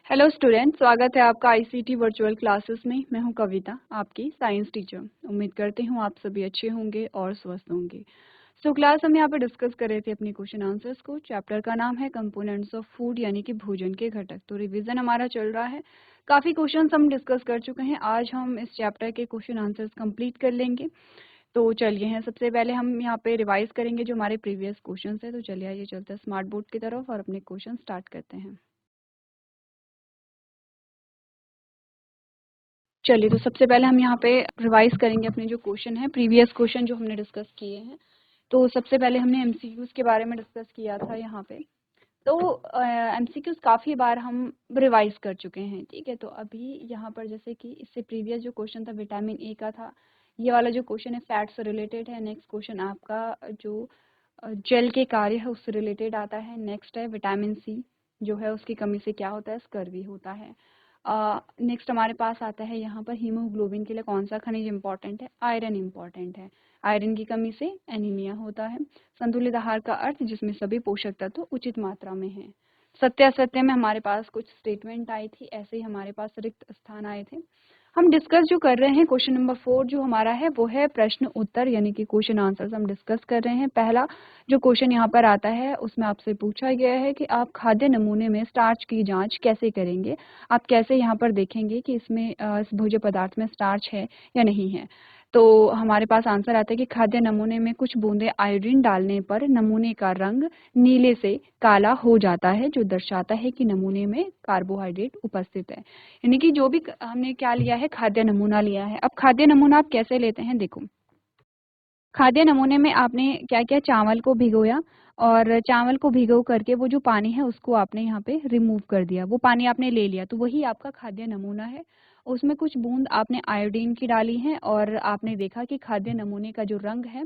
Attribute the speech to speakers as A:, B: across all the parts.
A: Hello student, स्वागत है आपका आईसीटी वर्चुअल क्लासेस में। मैं हूं कविता, आपकी साइंस टीचर। उम्मीद करती हूं आप सभी अच्छे होंगे और स्वस्थ होंगे। क्लास हम यहाँ पे डिस्कस कर रहे थे अपनी क्वेश्चन आंसर्स को। चैप्टर का नाम है कंपोनेंट्स ऑफ फूड, यानी कि भोजन के घटक। तो रिवीजन हमारा चल रहा है, काफ़ी क्वेश्चन हम डिस्कस कर चुके हैं। आज हम इस चैप्टर के क्वेश्चन आंसर्स कंप्लीट कर लेंगे। तो चलिए हैं, सबसे पहले हम यहाँ पे रिवाइज करेंगे जो हमारे प्रीवियस क्वेश्चन है। तो चलिए आइए चलते हैं स्मार्ट बोर्ड की तरफ और अपने क्वेश्चन स्टार्ट करते हैं। चलिए, तो सबसे पहले हम यहाँ पे रिवाइज करेंगे अपने जो क्वेश्चन है, प्रीवियस क्वेश्चन जो हमने डिस्कस किए हैं। तो सबसे पहले हमने एमसीक्यूज के बारे में डिस्कस किया था यहाँ पे। तो एमसीक्यूज काफ़ी बार हम रिवाइज कर चुके हैं, ठीक है। तो अभी यहाँ पर जैसे कि इससे प्रीवियस जो क्वेश्चन था विटामिन ए का था, ये वाला जो क्वेश्चन है फैट से रिलेटेड है। नेक्स्ट क्वेश्चन आपका जो जेल के कार्य है उससे रिलेटेड आता है। नेक्स्ट है विटामिन सी जो है उसकी कमी से क्या होता है, स्कर्वी होता है। नेक्स्ट हमारे पास आता है यहाँ पर हीमोग्लोबिन के लिए कौन सा खनिज इंपॉर्टेंट है, आयरन इंपॉर्टेंट है। आयरन की कमी से एनीमिया होता है। संतुलित आहार का अर्थ जिसमें सभी पोषक तत्व उचित मात्रा में है। सत्य असत्य में हमारे पास कुछ स्टेटमेंट आई थी, ऐसे ही हमारे पास रिक्त स्थान आए थे। हम डिस्कस जो कर रहे हैं क्वेश्चन नंबर 4 जो हमारा है वो है प्रश्न उत्तर, यानी कि क्वेश्चन आंसर्स हम डिस्कस कर रहे हैं। पहला जो क्वेश्चन यहाँ पर आता है उसमें आपसे पूछा गया है कि आप खाद्य नमूने में स्टार्च की जांच कैसे करेंगे। आप कैसे यहाँ पर देखेंगे कि इसमें इस भोज्य पदार्थ में स्टार्च है या नहीं है। तो हमारे पास आंसर आता है कि खाद्य नमूने में कुछ बूंदे आयोडीन डालने पर नमूने का रंग नीले से काला हो जाता है, जो दर्शाता है कि नमूने में कार्बोहाइड्रेट उपस्थित है। यानी कि जो भी हमने क्या लिया है, खाद्य नमूना लिया है। अब खाद्य नमूना आप कैसे लेते हैं, देखो। खाद्य नमूने में आपने क्या किया, चावल को भिगोया और चावल को भिगो करके वो जो पानी है उसको आपने यहाँ पे रिमूव कर दिया, वो पानी आपने ले लिया, तो वही आपका खाद्य नमूना है। उसमें कुछ बूंद आपने आयोडीन की डाली हैं और आपने देखा कि खाद्य नमूने का जो रंग है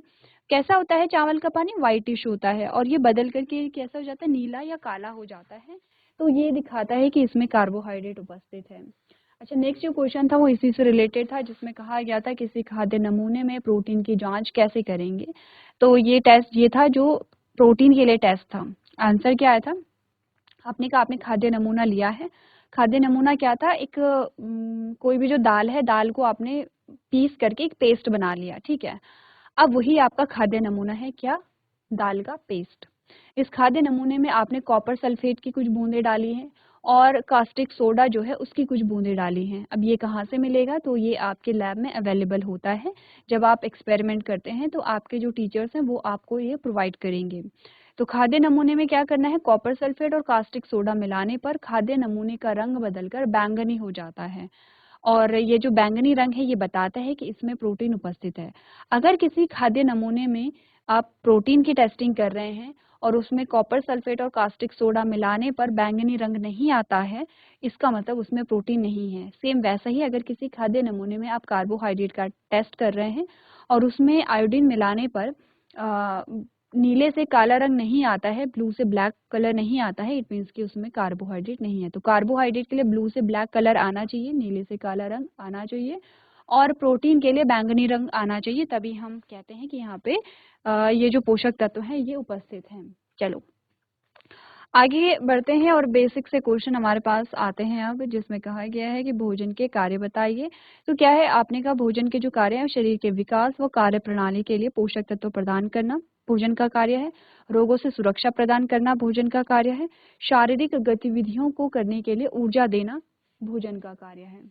A: कैसा होता है, चावल का पानी व्हाइटिश होता है और ये बदल करके कैसा हो जाता है, नीला या काला हो जाता है। तो ये दिखाता है कि इसमें कार्बोहाइड्रेट उपस्थित है। अच्छा, नेक्स्ट जो क्वेश्चन था वो इसी से रिलेटेड था, जिसमें कहा गया था किसी खाद्य नमूने में प्रोटीन की जांच कैसे करेंगे। तो ये टेस्ट ये था जो प्रोटीन के लिए टेस्ट था। आंसर क्या आया था, आपने कहा आपने खाद्य नमूना लिया है। खाद्य नमूना क्या था, एक कोई भी जो दाल है, दाल को आपने पीस करके एक पेस्ट बना लिया, ठीक है। अब वही आपका खाद्य नमूना है, क्या, दाल का पेस्ट। इस खाद्य नमूने में आपने कॉपर सल्फेट की कुछ बूंदें डाली हैं और कास्टिक सोडा जो है उसकी कुछ बूंदें डाली हैं। अब ये कहाँ से मिलेगा, तो ये आपके लैब में अवेलेबल होता है। जब आप एक्सपेरिमेंट करते हैं तो आपके जो टीचर्स हैं वो आपको ये प्रोवाइड करेंगे। तो खाद्य नमूने में क्या करना है, कॉपर सल्फेट और कास्टिक सोडा मिलाने पर खाद्य नमूने का रंग बदलकर बैंगनी हो जाता है। और ये जो बैंगनी रंग है ये बताता है कि इसमें प्रोटीन उपस्थित है। अगर किसी खाद्य नमूने में आप प्रोटीन की टेस्टिंग कर रहे हैं और उसमें कॉपर सल्फेट और कास्टिक सोडा मिलाने पर बैंगनी रंग नहीं आता है, इसका मतलब उसमें प्रोटीन नहीं है। सेम वैसा ही अगर किसी खाद्य नमूने में आप कार्बोहाइड्रेट का टेस्ट कर रहे हैं और उसमें आयोडीन मिलाने पर नीले से काला रंग नहीं आता है, ब्लू से ब्लैक कलर नहीं आता है, इट मीन्स कि उसमें कार्बोहाइड्रेट नहीं है। तो कार्बोहाइड्रेट के लिए ब्लू से ब्लैक कलर आना चाहिए, नीले से काला रंग आना चाहिए और प्रोटीन के लिए बैंगनी रंग आना चाहिए, तभी हम कहते हैं कि यहाँ पे ये जो पोषक तत्व हैं ये उपस्थित हैं। चलो आगे बढ़ते हैं और बेसिक से क्वेश्चन हमारे पास आते हैं अब, जिसमें कहा गया है कि भोजन के कार्य बताइए। तो क्या है, आपने कहा भोजन के जो कार्य है शरीर के विकास व कार्य प्रणाली के लिए पोषक तत्व प्रदान करना भोजन का कार्य है। रोगों से सुरक्षा प्रदान करना भोजन का कार्य है। शारीरिक गतिविधियों को करने के लिए ऊर्जा देना भोजन का कार्य है।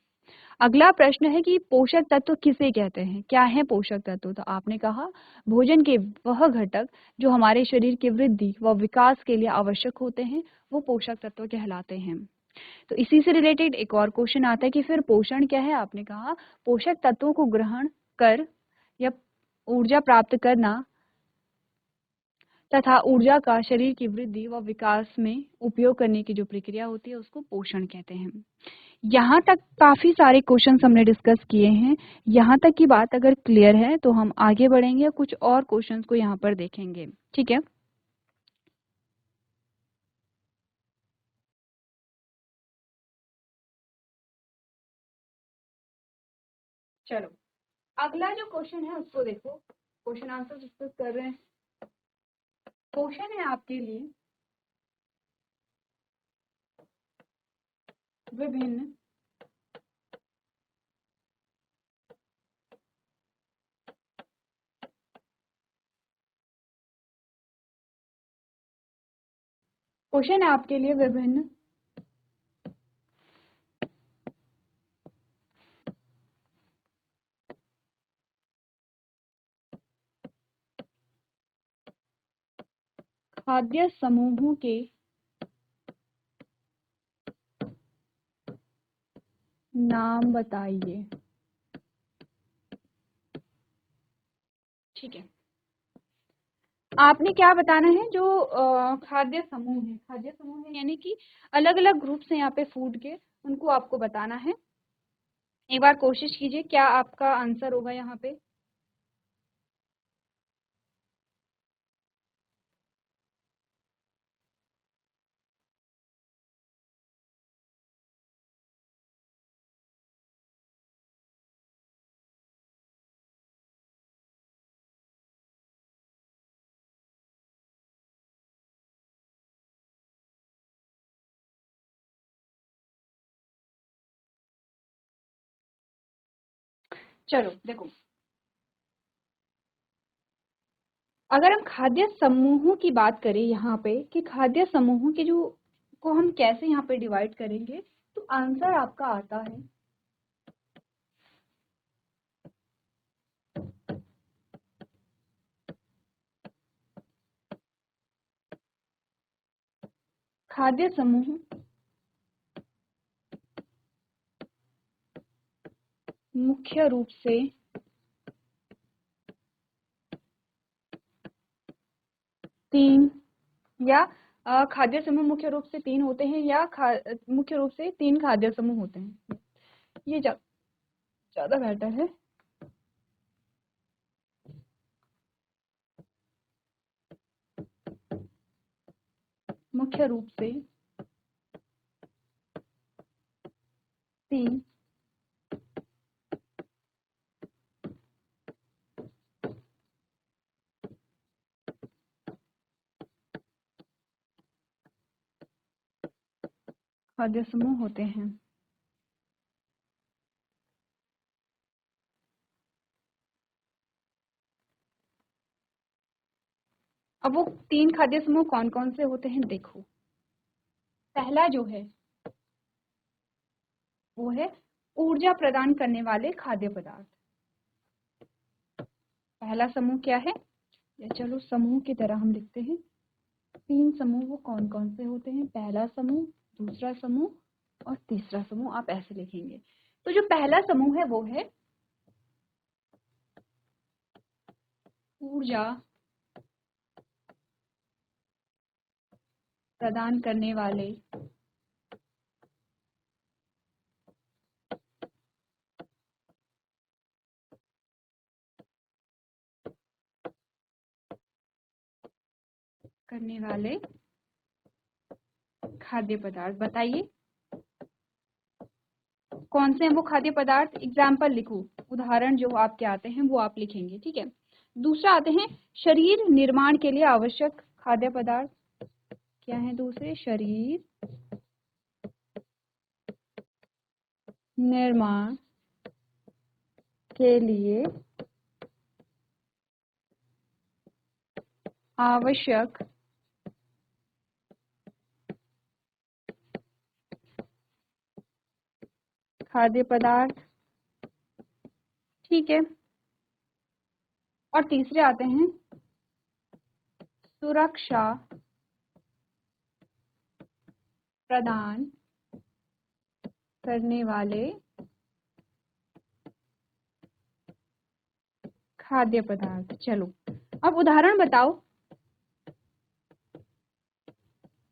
A: अगला प्रश्न है कि पोषक तत्व किसे कहते हैं, क्या है पोषक तत्व। तो आपने कहा भोजन के वह घटक जो हमारे शरीर की वृद्धि व विकास के लिए आवश्यक होते हैं वो पोषक तत्व कहलाते हैं। तो इसी से रिलेटेड एक और क्वेश्चन आता है कि फिर पोषण क्या है। आपने कहा पोषक तत्वों को ग्रहण कर या ऊर्जा प्राप्त करना तथा ऊर्जा का शरीर की वृद्धि व विकास में उपयोग करने की जो प्रक्रिया होती है उसको पोषण कहते हैं। यहाँ तक काफी सारे क्वेश्चंस हमने डिस्कस किए हैं। यहाँ तक की बात अगर क्लियर है तो हम आगे बढ़ेंगे, कुछ और क्वेश्चंस को यहाँ पर देखेंगे, ठीक है। चलो अगला जो क्वेश्चन है उसको देखो, क्वेश्चन आंसर डिस्कस कर रहे हैं। क्वेश्चन है आपके लिए विभिन्न क्वेश्चन है आपके लिए, विभिन्न खाद्य समूहों के नाम बताइए। ठीक है, आपने क्या बताना है, जो खाद्य समूह है, खाद्य समूह है यानी कि अलग अलग ग्रुप्स हैं यहाँ पे फूड के, उनको आपको बताना है। एक बार कोशिश कीजिए, क्या आपका आंसर होगा यहाँ पे। चलो देखो, अगर हम खाद्य समूहों की बात करें यहाँ पे कि खाद्य समूहों के जो को हम कैसे यहाँ पे डिवाइड करेंगे, तो आंसर आपका आता है खाद्य समूह मुख्य रूप से तीन, या खाद्य समूह मुख्य रूप से तीन होते हैं, या मुख्य रूप से तीन खाद्य समूह होते हैं, ये ज्यादा बेटर है। मुख्य रूप से तीन खाद्य समूह होते हैं। अब वो तीन खाद्य समूह कौन कौन से होते हैं, देखो। पहला जो है वो है ऊर्जा प्रदान करने वाले खाद्य पदार्थ। पहला समूह क्या है, या चलो समूह की तरह हम लिखते हैं, तीन समूह वो कौन कौन से होते हैं, पहला समूह, दूसरा समूह और तीसरा समूह, आप ऐसे लिखेंगे। तो जो पहला समूह है वो है ऊर्जा प्रदान करने वाले खाद्य पदार्थ। बताइए कौन से हैं वो खाद्य पदार्थ, एग्जाम्पल लिखो, उदाहरण जो आपके आते हैं वो आप लिखेंगे, ठीक है। दूसरा आते हैं शरीर निर्माण के लिए आवश्यक खाद्य पदार्थ। क्या है दूसरे, शरीर निर्माण के लिए आवश्यक खाद्य पदार्थ, ठीक है। और तीसरे आते हैं सुरक्षा प्रदान करने वाले खाद्य पदार्थ। चलो अब उदाहरण बताओ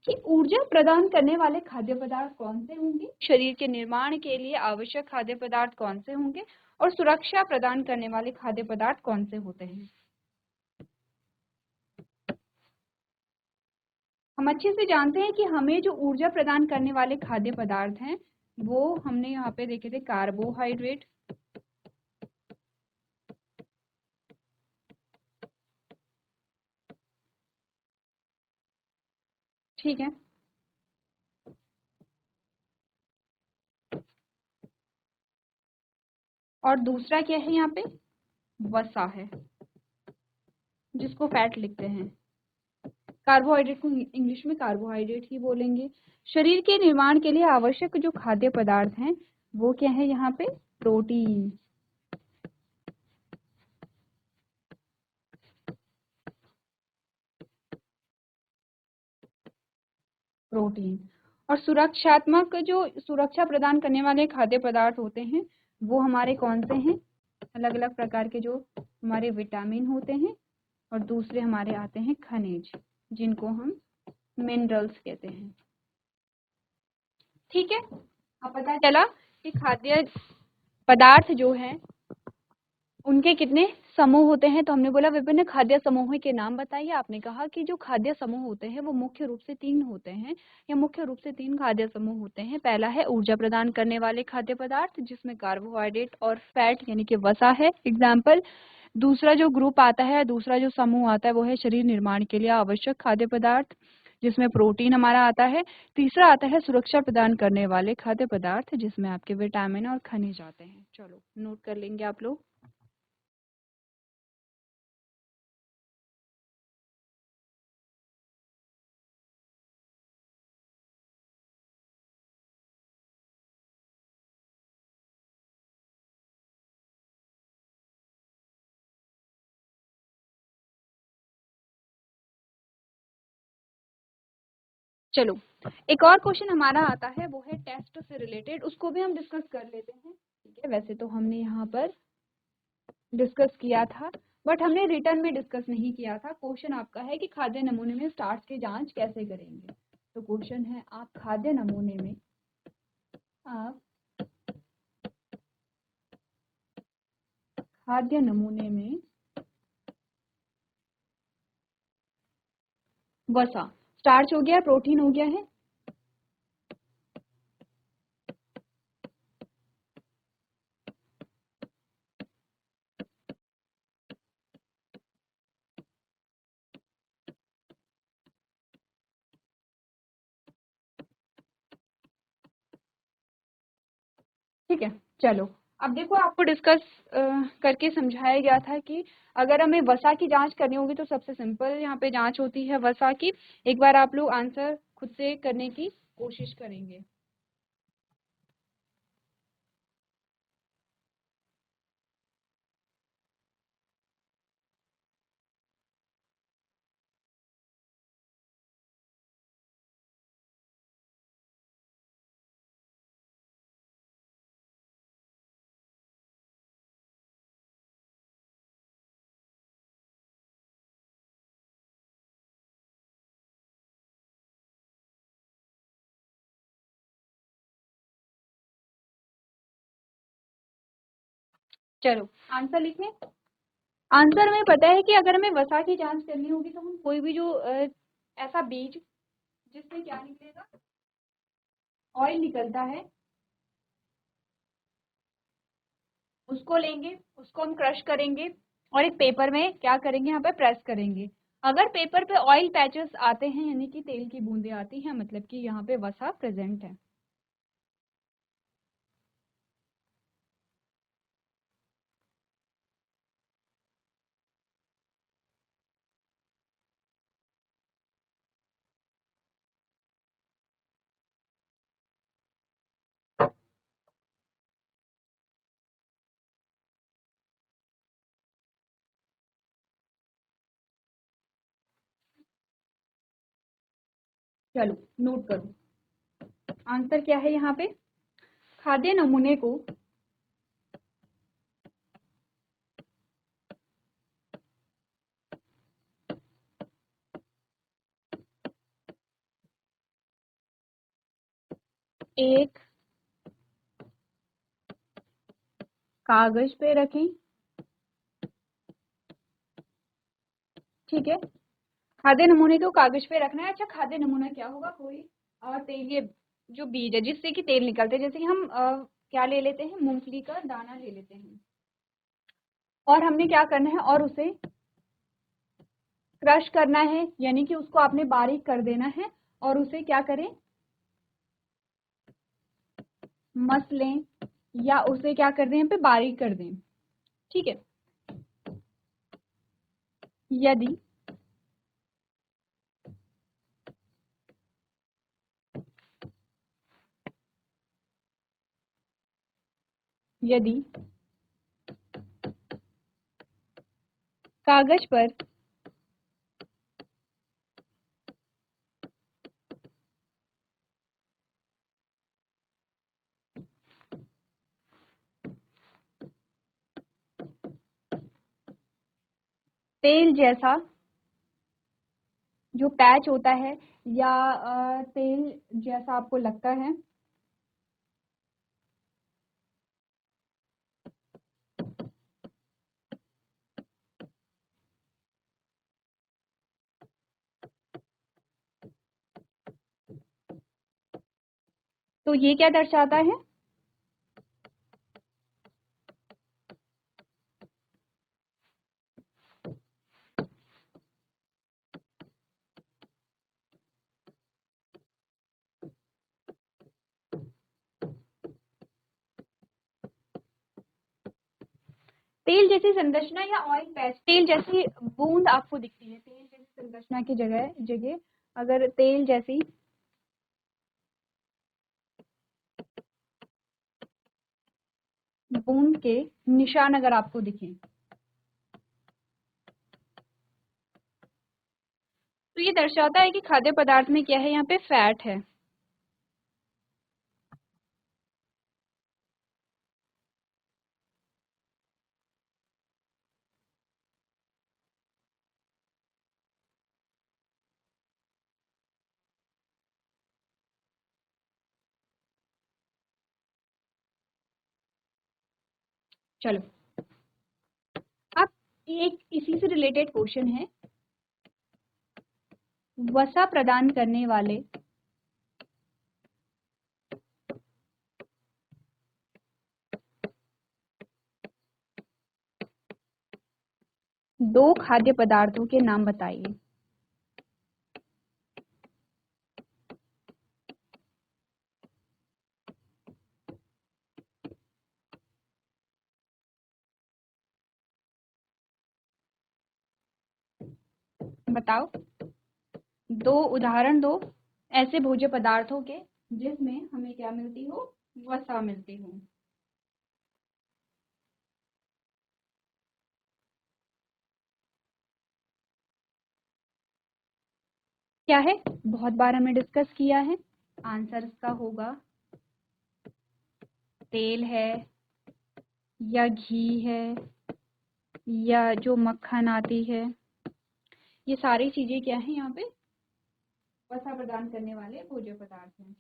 A: कि ऊर्जा प्रदान करने वाले खाद्य पदार्थ कौन से होंगे, शरीर के निर्माण के लिए आवश्यक खाद्य पदार्थ कौन से होंगे, और सुरक्षा प्रदान करने वाले खाद्य पदार्थ कौन से होते हैं। हम अच्छे से जानते हैं कि हमें जो ऊर्जा प्रदान करने वाले खाद्य पदार्थ हैं वो हमने यहाँ पे देखे थे, कार्बोहाइड्रेट, ठीक है। और दूसरा क्या है यहाँ पे, वसा है, जिसको फैट लिखते हैं। कार्बोहाइड्रेट को इंग्लिश में कार्बोहाइड्रेट ही बोलेंगे। शरीर के निर्माण के लिए आवश्यक जो खाद्य पदार्थ हैं वो क्या है यहाँ पे, प्रोटीन। प्रोटीन और सुरक्षात्मक, जो सुरक्षा प्रदान करने वाले खाद्य पदार्थ होते हैं वो हमारे कौन से हैं, अलग अलग प्रकार के जो हमारे विटामिन होते हैं, और दूसरे हमारे आते हैं खनिज, जिनको हम मिनरल्स कहते हैं। ठीक है, अब पता चला कि खाद्य पदार्थ जो है उनके कितने समूह होते हैं। तो हमने बोला विभिन्न खाद्य समूहों के नाम बताइए। आपने कहा कि जो खाद्य समूह होते हैं वो मुख्य रूप से 3 होते हैं, या मुख्य रूप से 3 खाद्य समूह होते हैं। पहला है ऊर्जा प्रदान करने वाले खाद्य पदार्थ, जिसमें कार्बोहाइड्रेट और फैट यानी कि वसा है एग्जाम्पल। दूसरा जो ग्रुप आता है, दूसरा जो समूह आता है वो है शरीर निर्माण के लिए आवश्यक खाद्य पदार्थ, जिसमें प्रोटीन हमारा आता है। तीसरा आता है सुरक्षा प्रदान करने वाले खाद्य पदार्थ, जिसमें आपके विटामिन और खनिज आते हैं। चलो नोट कर लेंगे आप लोग। चलो एक और क्वेश्चन हमारा आता है, वो है टेस्ट से रिलेटेड, उसको भी हम डिस्कस कर लेते हैं। ठीक है, वैसे तो हमने यहाँ पर डिस्कस किया था, बट हमने रिटर्न में डिस्कस नहीं किया था। क्वेश्चन आपका है कि खाद्य नमूने में स्टार्च की जांच कैसे करेंगे। तो क्वेश्चन है, आप खाद्य नमूने में वसा, स्टार्च हो गया, प्रोटीन हो गया है, ठीक है। चलो अब देखो, आपको डिस्कस करके समझाया गया था कि अगर हमें वसा की जांच करनी होगी तो सबसे सिंपल यहाँ पे जांच होती है वसा की। एक बार आप लोग आंसर खुद से करने की कोशिश करेंगे। चलो आंसर लिखें। आंसर में पता है कि अगर हमें वसा की जांच करनी होगी तो हम कोई भी जो ऐसा बीज जिसमें क्या निकलेगा, ऑयल निकलता है, उसको लेंगे, उसको हम क्रश करेंगे और एक पेपर में क्या करेंगे, यहाँ पे प्रेस करेंगे। अगर पेपर पे ऑयल पैचेस आते हैं यानी कि तेल की बूंदें आती हैं, मतलब कि यहाँ पे वसा प्रेजेंट है। चलो नोट करो, आंसर क्या है यहाँ पे। खाद्य नमूने को एक कागज पे रखें। ठीक है, खाद्य नमूने को कागज पे रखना है। अच्छा, खाद्य नमूना क्या होगा, कोई तेल, ये जो बीज है जिससे कि तेल निकलते हैं, जैसे कि हम क्या ले लेते हैं, मूंगफली का दाना ले लेते हैं, और हमने क्या करना है, और उसे क्रश करना है, यानी कि उसको आपने बारीक कर देना है, और उसे क्या करें, मस लें, या उसे क्या कर दें, यहाँ पे बारीक कर दें। ठीक है, यदि यदि कागज पर तेल जैसा जो पैच होता है या तेल जैसा आपको लगता है, तो ये क्या दर्शाता है, तेल जैसी संरचना या ऑयल पैच, तेल जैसी बूंद आपको दिखती है, तेल जैसी संरचना की जगह जगह अगर तेल जैसी बूंद के निशान अगर आपको दिखें, तो ये दर्शाता है कि खाद्य पदार्थ में क्या है, यहाँ पे फैट है। चलो, अब एक इसी से रिलेटेड क्वेश्चन है, वसा प्रदान करने वाले दो खाद्य पदार्थों के नाम बताइए। बताओ, दो उदाहरण दो ऐसे भोज्य पदार्थों के जिसमें हमें क्या मिलती हो, वसा मिलती हो। क्या है, बहुत बार हमने डिस्कस किया है, आंसर इसका होगा तेल है, या घी है, या जो मक्खन आती है, ये सारी चीजें क्या है, यहाँ पे वसा प्रदान करने वाले भोज्य पदार्थ हैं।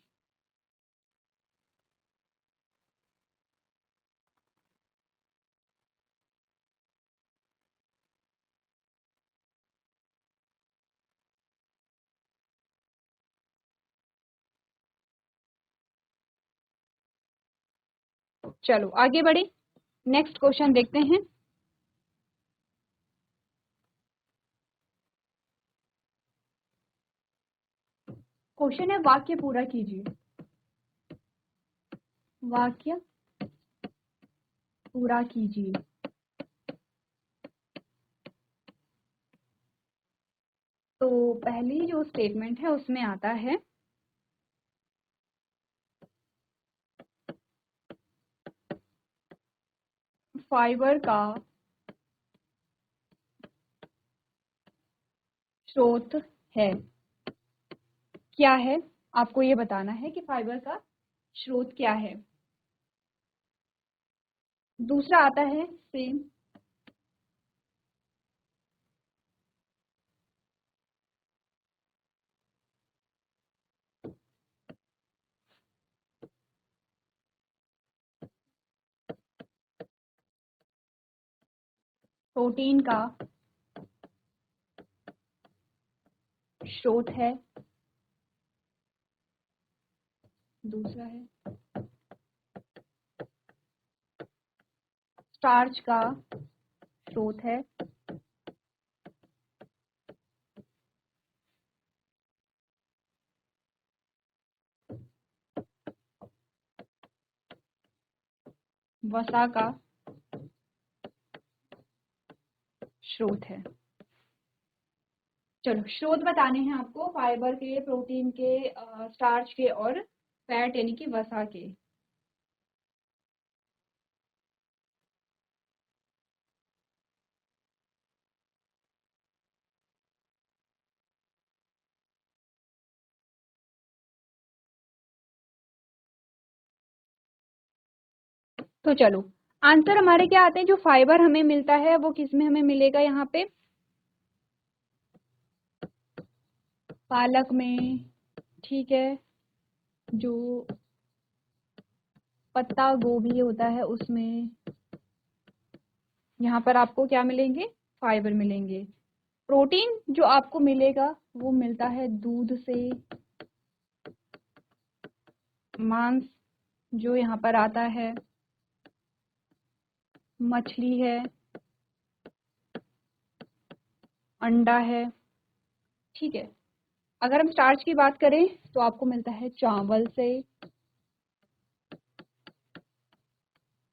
A: चलो आगे बढ़े, नेक्स्ट क्वेश्चन देखते हैं। क्वेश्चन है, वाक्य पूरा कीजिए। वाक्य पूरा कीजिए। तो पहली जो स्टेटमेंट है उसमें आता है, फाइबर का स्रोत है। क्या है, आपको ये बताना है कि फाइबर का स्रोत क्या है। दूसरा आता है सेम, प्रोटीन का स्रोत है। दूसरा है स्टार्च का स्रोत है। वसा का स्रोत है। चलो स्रोत बताने हैं आपको फाइबर के, प्रोटीन के, स्टार्च के और फैट यानी कि वसा के। तो चलो आंसर हमारे क्या आते हैं, जो फाइबर हमें मिलता है वो किस में हमें मिलेगा, यहाँ पे पालक में, ठीक है, जो पत्ता गोभी होता है उसमें, यहाँ पर आपको क्या मिलेंगे, फाइबर मिलेंगे। प्रोटीन जो आपको मिलेगा वो मिलता है दूध से, मांस जो यहाँ पर आता है, मछली है, अंडा है, ठीक है। अगर हम स्टार्च की बात करें तो आपको मिलता है चावल से,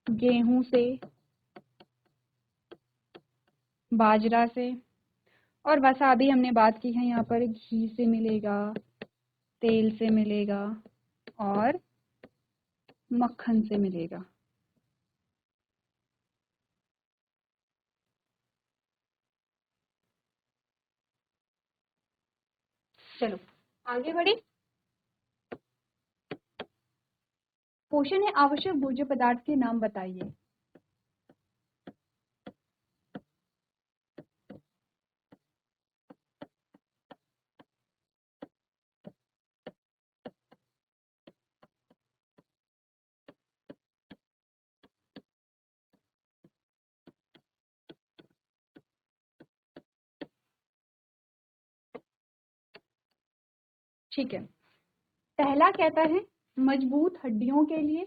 A: गेहूं से, बाजरा से, और वसा अभी हमने बात की है यहाँ पर घी से मिलेगा, तेल से मिलेगा और मक्खन से मिलेगा। चलो आगे बढ़े। क्वेश्चन है आवश्यक भोज्य पदार्थ के नाम बताइए। ठीक है, पहला कहता है मजबूत हड्डियों के लिए,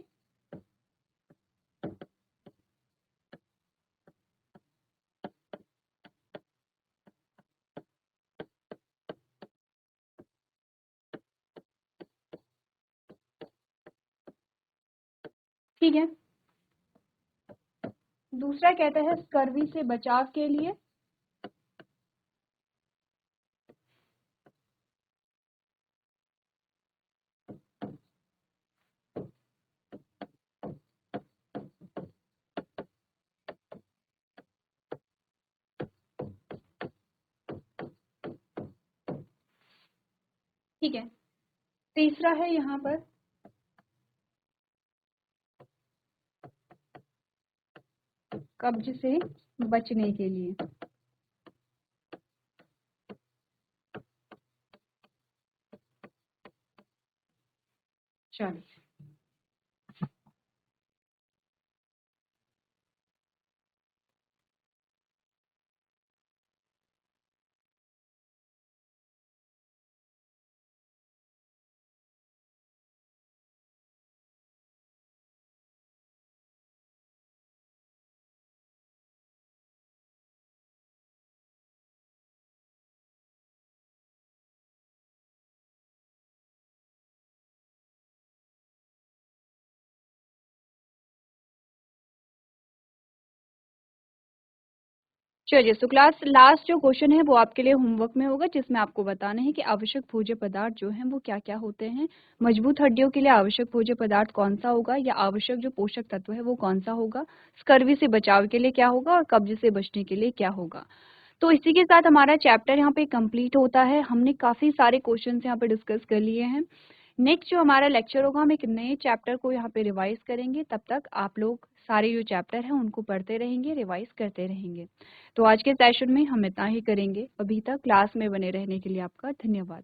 A: ठीक है। दूसरा कहता है स्कर्वी से बचाव के लिए, ठीक है। तीसरा है यहाँ पर कब्ज से बचने के लिए। चलो चलिए, तो क्लास लास्ट जो क्वेश्चन है वो आपके लिए होमवर्क में होगा, जिसमें आपको बताना है कि आवश्यक भोज्य पदार्थ जो हैं वो क्या क्या होते हैं। मजबूत हड्डियों के लिए आवश्यक भोज्य पदार्थ कौन सा होगा, या आवश्यक जो पोषक तत्व है वो कौन सा होगा, स्कर्वी से बचाव के लिए क्या होगा और कब्ज से बचने के लिए क्या होगा। तो इसी के साथ हमारा चैप्टर यहाँ पे कंप्लीट होता है। हमने काफी सारे क्वेश्चन यहाँ पे डिस्कस कर लिए हैं। नेक्स्ट जो हमारा लेक्चर होगा, हम एक नए चैप्टर को यहाँ पे रिवाइज करेंगे। तब तक आप लोग सारे जो चैप्टर हैं उनको पढ़ते रहेंगे, रिवाइज करते रहेंगे। तो आज के सेशन में हम इतना ही करेंगे। अभी तक क्लास में बने रहने के लिए आपका धन्यवाद।